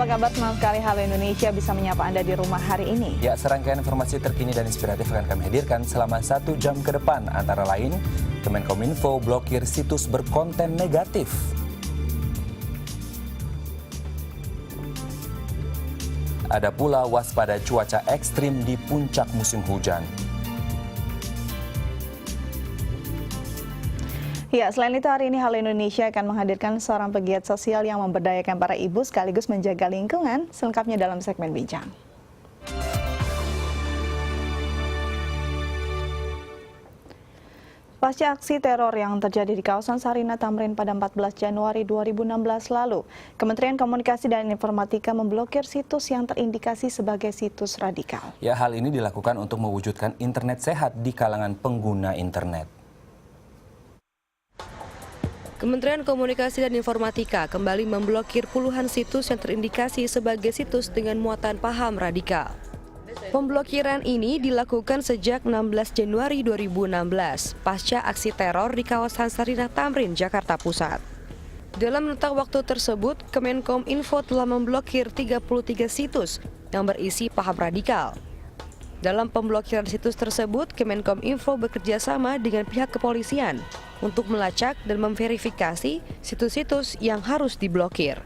kabar? Senang sekali Halo Indonesia bisa menyapa Anda di rumah hari ini. Ya, serangkaian informasi terkini dan inspiratif akan kami hadirkan selama 1 jam ke depan. Antara lain, Kemenkominfo blokir situs berkonten negatif. Ada pula waspada cuaca ekstrim di puncak musim hujan. Ya, selain itu hari ini Halo Indonesia akan menghadirkan seorang pegiat sosial yang memberdayakan para ibu sekaligus menjaga lingkungan. Selengkapnya dalam segmen Bincang. Pasca aksi teror yang terjadi di kawasan Sarinah Tamrin pada 14 Januari 2016 lalu, Kementerian Komunikasi dan Informatika memblokir situs yang terindikasi sebagai situs radikal. Ya, hal ini dilakukan untuk mewujudkan internet sehat di kalangan pengguna internet. Kementerian Komunikasi dan Informatika kembali memblokir puluhan situs yang terindikasi sebagai situs dengan muatan paham radikal. Pemblokiran ini dilakukan sejak 16 Januari 2016, pasca aksi teror di kawasan Sarinah Tamrin, Jakarta Pusat. Dalam rentang waktu tersebut, Kemenkominfo telah memblokir 33 situs yang berisi paham radikal. Dalam pemblokiran situs tersebut, Kemenkominfo bekerjasama dengan pihak kepolisian untuk melacak dan memverifikasi situs-situs yang harus diblokir.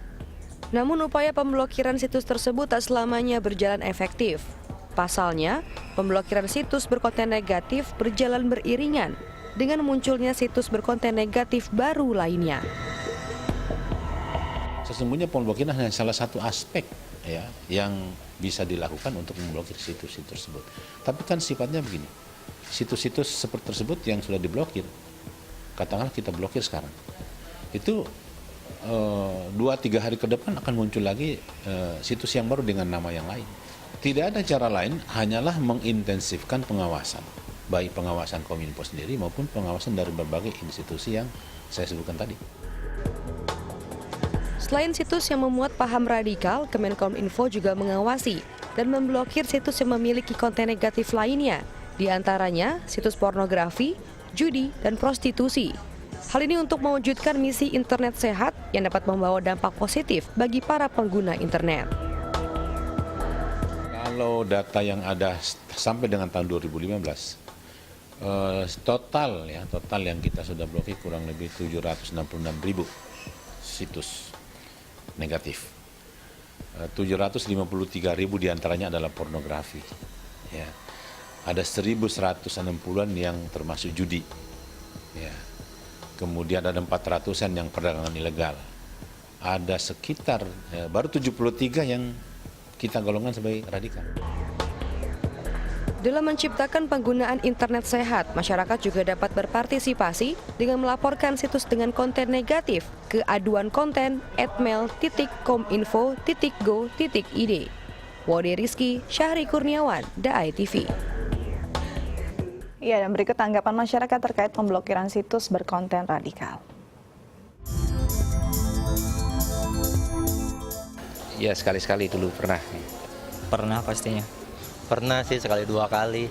Namun upaya pemblokiran situs tersebut tak selamanya berjalan efektif. Pasalnya, pemblokiran situs berkonten negatif berjalan beriringan dengan munculnya situs berkonten negatif baru lainnya. Sesungguhnya pemblokiran hanya salah satu aspek ya yang bisa dilakukan untuk memblokir situs-situs tersebut. Tapi kan sifatnya begini, situs-situs seperti tersebut yang sudah diblokir, katakanlah kita blokir sekarang, itu 2-3 hari ke depan akan muncul lagi situs yang baru dengan nama yang lain. Tidak ada cara lain, hanyalah mengintensifkan pengawasan, baik pengawasan Kominfo sendiri maupun pengawasan dari berbagai institusi yang saya sebutkan tadi. Selain situs yang memuat paham radikal, Kemenkominfo juga mengawasi dan memblokir situs yang memiliki konten negatif lainnya, di antaranya situs pornografi, judi, dan prostitusi. Hal ini untuk mewujudkan misi internet sehat yang dapat membawa dampak positif bagi para pengguna internet. Kalau data yang ada sampai dengan tahun 2015, total yang kita sudah blokir kurang lebih 766.000 situs negatif. 753.000 diantaranya adalah pornografi. Ya. Ada 1.160-an yang termasuk judi. Ya. Kemudian ada 400-an yang perdagangan ilegal. Ada sekitar baru 73 yang kita golongkan sebagai radikal. Dalam menciptakan penggunaan internet sehat, masyarakat juga dapat berpartisipasi dengan melaporkan situs dengan konten negatif ke aduan konten @mail.kominfo.go.id. Wode Rizky, Syahri Kurniawan, DAI TV. Ya, dan berikut tanggapan masyarakat terkait pemblokiran situs berkonten radikal. Ya, sekali-sekali dulu pernah. Pernah pastinya. Pernah sih, sekali 2 kali.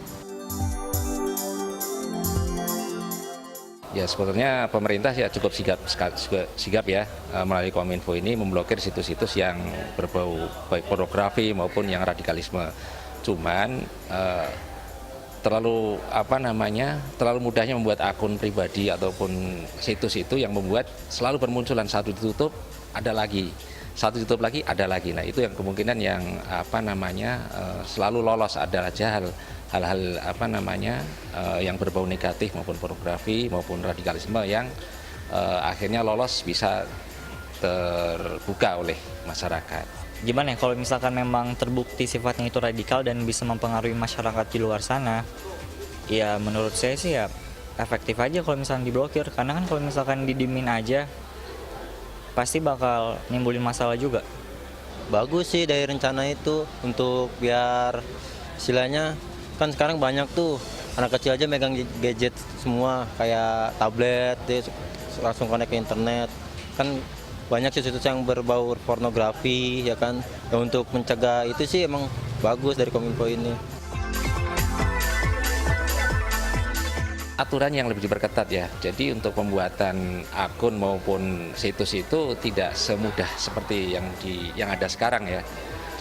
Ya, sebetulnya pemerintah ya cukup sigap ya melalui Kominfo ini memblokir situs-situs yang berbau baik pornografi maupun yang radikalisme. Cuman terlalu mudahnya membuat akun pribadi ataupun situs itu yang membuat selalu bermunculan, satu ditutup ada lagi. Satu tutup lagi ada lagi. Nah, itu yang kemungkinan yang selalu lolos ada aja hal-hal yang berbau negatif maupun pornografi maupun radikalisme yang akhirnya lolos bisa terbuka oleh masyarakat. Gimana ya kalau misalkan memang terbukti sifatnya itu radikal dan bisa mempengaruhi masyarakat di luar sana, ya menurut saya sih ya efektif aja kalau misalkan diblokir, karena kan kalau misalkan didimin aja pasti bakal nimbulin masalah juga. Bagus sih dari rencana itu untuk biar istilahnya kan sekarang banyak tuh anak kecil aja megang gadget semua kayak tablet, langsung connect ke internet. Kan banyak situs yang berbau pornografi ya kan. Ya, untuk mencegah itu sih emang bagus dari Kominfo ini. aturan yang lebih diperketat ya. Jadi untuk pembuatan akun maupun situs itu tidak semudah seperti yang ada sekarang ya.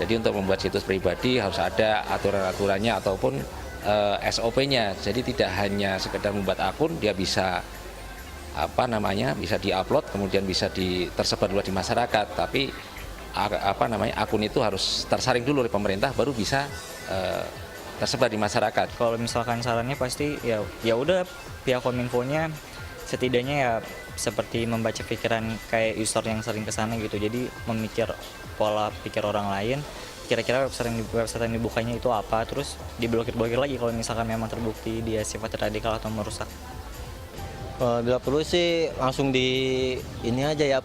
Jadi untuk membuat situs pribadi harus ada aturan-aturannya ataupun SOP-nya. Jadi tidak hanya sekedar membuat akun, dia bisa bisa diupload, kemudian bisa tersebar luas di masyarakat. Tapi akun itu harus tersaring dulu oleh pemerintah, baru bisa tersebar di masyarakat. Kalau misalkan sarannya pasti ya udah pihak Kominfo-nya setidaknya ya seperti membaca pikiran kayak user yang sering kesana gitu. Jadi memikir pola pikir orang lain, kira-kira website yang dibukanya itu apa, terus diblokir lagi kalau misalkan memang terbukti dia sifat radikal atau merusak. Bila perlu sih langsung di ini aja ya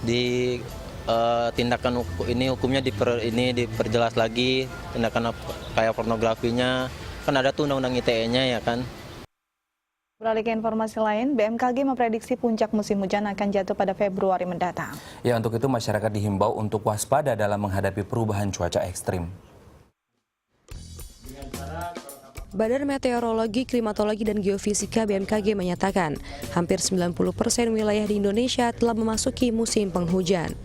di tindakan hukumnya diperjelas lagi, tindakan kayak pornografinya kan ada tuh undang-undang ITE-nya ya kan. Beralih ke informasi lain, BMKG memprediksi puncak musim hujan akan jatuh pada Februari mendatang. Ya, untuk itu masyarakat dihimbau untuk waspada dalam menghadapi perubahan cuaca ekstrim. Badan Meteorologi, Klimatologi, dan Geofisika BMKG menyatakan hampir 90% wilayah di Indonesia telah memasuki musim penghujan.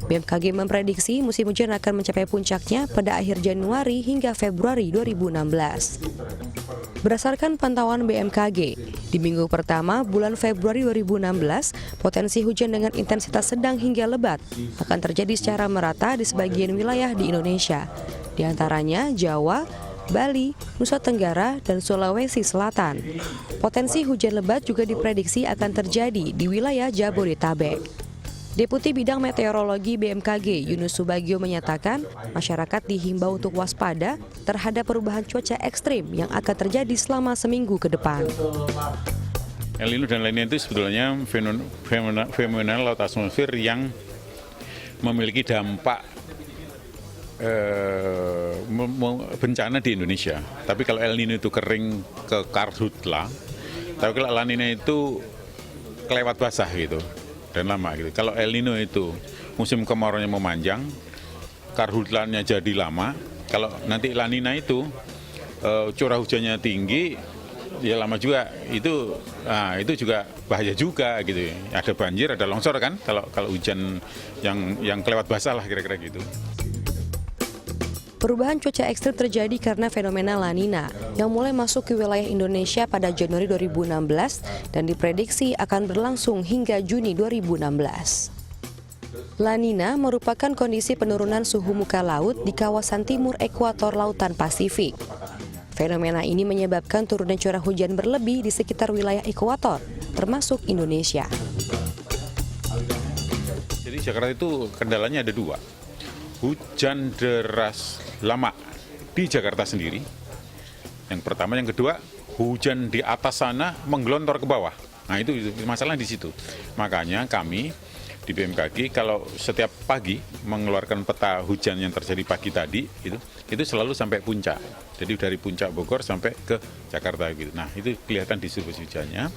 BMKG memprediksi musim hujan akan mencapai puncaknya pada akhir Januari hingga Februari 2016. Berdasarkan pantauan BMKG, di minggu pertama bulan Februari 2016, potensi hujan dengan intensitas sedang hingga lebat akan terjadi secara merata di sebagian wilayah di Indonesia, di antaranya Jawa, Bali, Nusa Tenggara, dan Sulawesi Selatan. Potensi hujan lebat juga diprediksi akan terjadi di wilayah Jabodetabek. Deputi Bidang Meteorologi BMKG Yunus Subagio menyatakan masyarakat dihimbau untuk waspada terhadap perubahan cuaca ekstrim yang akan terjadi selama seminggu ke depan. El Nino dan lainnya itu sebetulnya fenomena laut atmosfer yang memiliki dampak bencana di Indonesia. Tapi kalau El Nino itu kering ke karhutla, tapi kalau La Nina itu kelewat basah gitu dan lama gitu. Kalau El Nino itu musim kemarauannya memanjang, karhutlannya jadi lama. Kalau nanti La Nina itu curah hujannya tinggi, ya lama juga. Itu juga bahaya juga gitu. Ada banjir, ada longsor kan? Kalau hujan yang kelewat basah lah kira-kira gitu. Perubahan cuaca ekstrim terjadi karena fenomena La Nina yang mulai masuk ke wilayah Indonesia pada Januari 2016 dan diprediksi akan berlangsung hingga Juni 2016. La Nina merupakan kondisi penurunan suhu muka laut di kawasan timur ekuator Lautan Pasifik. Fenomena ini menyebabkan turunnya curah hujan berlebih di sekitar wilayah ekuator, termasuk Indonesia. Jadi Jakarta itu kendalanya ada dua. Hujan deras lama di Jakarta sendiri. Yang pertama, yang kedua, hujan di atas sana menggelontor ke bawah. Nah, itu masalah di situ. Makanya kami di BMKG kalau setiap pagi mengeluarkan peta hujan yang terjadi pagi tadi itu selalu sampai puncak. Jadi dari puncak Bogor sampai ke Jakarta gitu. Nah, itu kelihatan distribusi hujannya.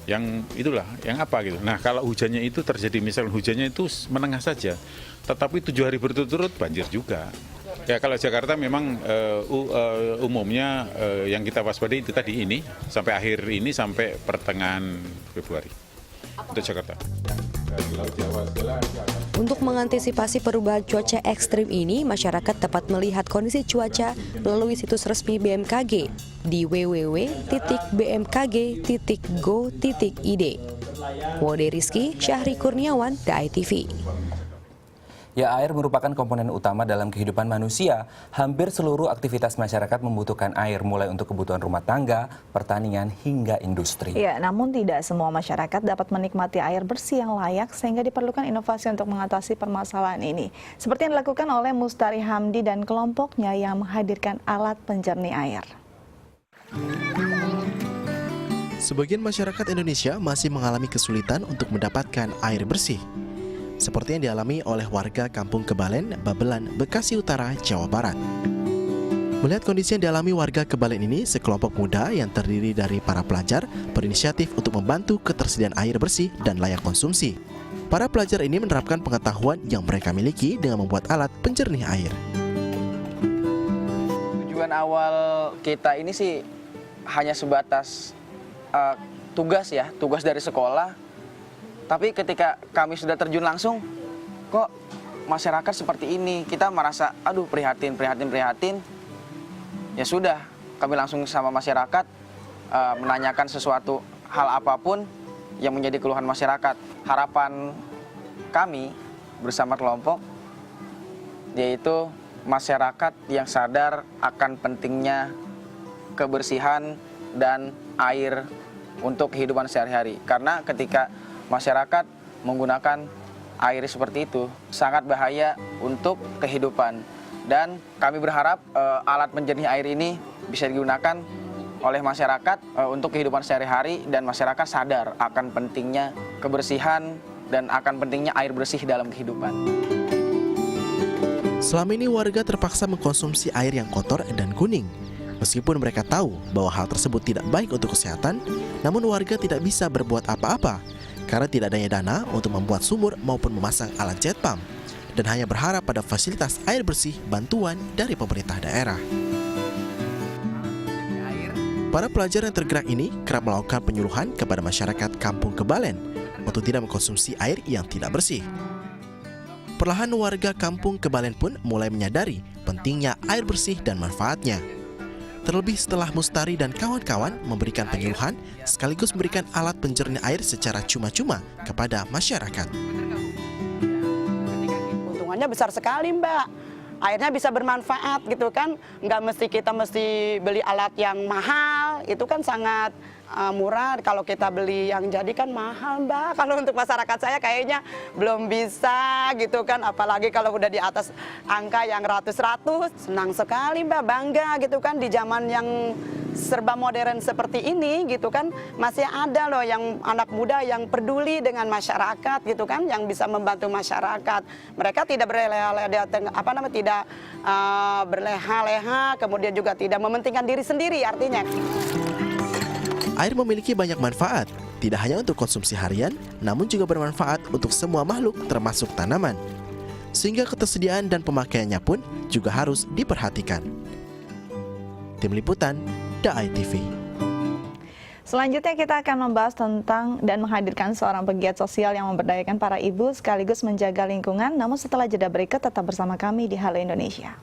Yang itulah, yang apa gitu. Nah, kalau hujannya itu terjadi, misalnya hujannya itu menengah saja, tetapi 7 hari berturut-turut banjir juga. Ya, kalau Jakarta memang umumnya yang kita waspadai itu tadi ini, sampai akhir ini, sampai pertengahan Februari untuk Jakarta. Untuk mengantisipasi perubahan cuaca ekstrim ini, masyarakat dapat melihat kondisi cuaca melalui situs resmi BMKG di www.bmkg.go.id. Wode Rizky, Syahri Kurniawan, DAI TV. Ya, air merupakan komponen utama dalam kehidupan manusia. Hampir seluruh aktivitas masyarakat membutuhkan air, mulai untuk kebutuhan rumah tangga, pertanian, hingga industri. Ya, namun tidak semua masyarakat dapat menikmati air bersih yang layak, sehingga diperlukan inovasi untuk mengatasi permasalahan ini. Seperti yang dilakukan oleh Mustari Hamdi dan kelompoknya yang menghadirkan alat penjernih air. Sebagian masyarakat Indonesia masih mengalami kesulitan untuk mendapatkan air bersih. Seperti yang dialami oleh warga Kampung Kebalen, Babelan, Bekasi Utara, Jawa Barat. Melihat kondisi yang dialami warga Kebalen ini, sekelompok muda yang terdiri dari para pelajar berinisiatif untuk membantu ketersediaan air bersih dan layak konsumsi. Para pelajar ini menerapkan pengetahuan yang mereka miliki dengan membuat alat penjernih air. tujuan awal kita ini sih hanya sebatas tugas dari sekolah. Tapi ketika kami sudah terjun langsung, kok masyarakat seperti ini, kita merasa aduh prihatin. Ya sudah, kami langsung sama masyarakat menanyakan sesuatu hal apapun yang menjadi keluhan masyarakat. Harapan kami bersama kelompok yaitu masyarakat yang sadar akan pentingnya kebersihan dan air untuk kehidupan sehari-hari. Karena ketika masyarakat menggunakan air seperti itu sangat bahaya untuk kehidupan. Dan kami berharap alat penjernih air ini bisa digunakan oleh masyarakat untuk kehidupan sehari-hari dan masyarakat sadar akan pentingnya kebersihan dan akan pentingnya air bersih dalam kehidupan. Selama ini warga terpaksa mengkonsumsi air yang kotor dan kuning. Meskipun mereka tahu bahwa hal tersebut tidak baik untuk kesehatan, namun warga tidak bisa berbuat apa-apa karena tidak adanya dana untuk membuat sumur maupun memasang alat jet pump, dan hanya berharap pada fasilitas air bersih bantuan dari pemerintah daerah. Para pelajar yang tergerak ini kerap melakukan penyuluhan kepada masyarakat Kampung Kebalen untuk tidak mengkonsumsi air yang tidak bersih. Perlahan warga Kampung Kebalen pun mulai menyadari pentingnya air bersih dan manfaatnya. Terlebih setelah Mustari dan kawan-kawan memberikan penyuluhan sekaligus memberikan alat penjernih air secara cuma-cuma kepada masyarakat. Keuntungannya besar sekali, Mbak. Airnya bisa bermanfaat gitu kan, nggak mesti kita beli alat yang mahal, itu kan sangat murah. Kalau kita beli yang jadi kan mahal, Mbak. Kalau untuk masyarakat saya kayaknya belum bisa gitu kan, apalagi kalau udah di atas angka yang ratus-ratus. Senang sekali, Mbak, bangga gitu kan di zaman yang serba modern seperti ini gitu kan, masih ada loh yang anak muda yang peduli dengan masyarakat gitu kan, yang bisa membantu masyarakat. Mereka tidak berleha-leha, kemudian juga tidak mementingkan diri sendiri artinya. Air memiliki banyak manfaat, tidak hanya untuk konsumsi harian, namun juga bermanfaat untuk semua makhluk termasuk tanaman. Sehingga ketersediaan dan pemakaiannya pun juga harus diperhatikan. Tim Liputan, DAI TV. Selanjutnya kita akan membahas tentang dan menghadirkan seorang pegiat sosial yang memberdayakan para ibu sekaligus menjaga lingkungan. Namun setelah jeda berikut tetap bersama kami di Halo Indonesia.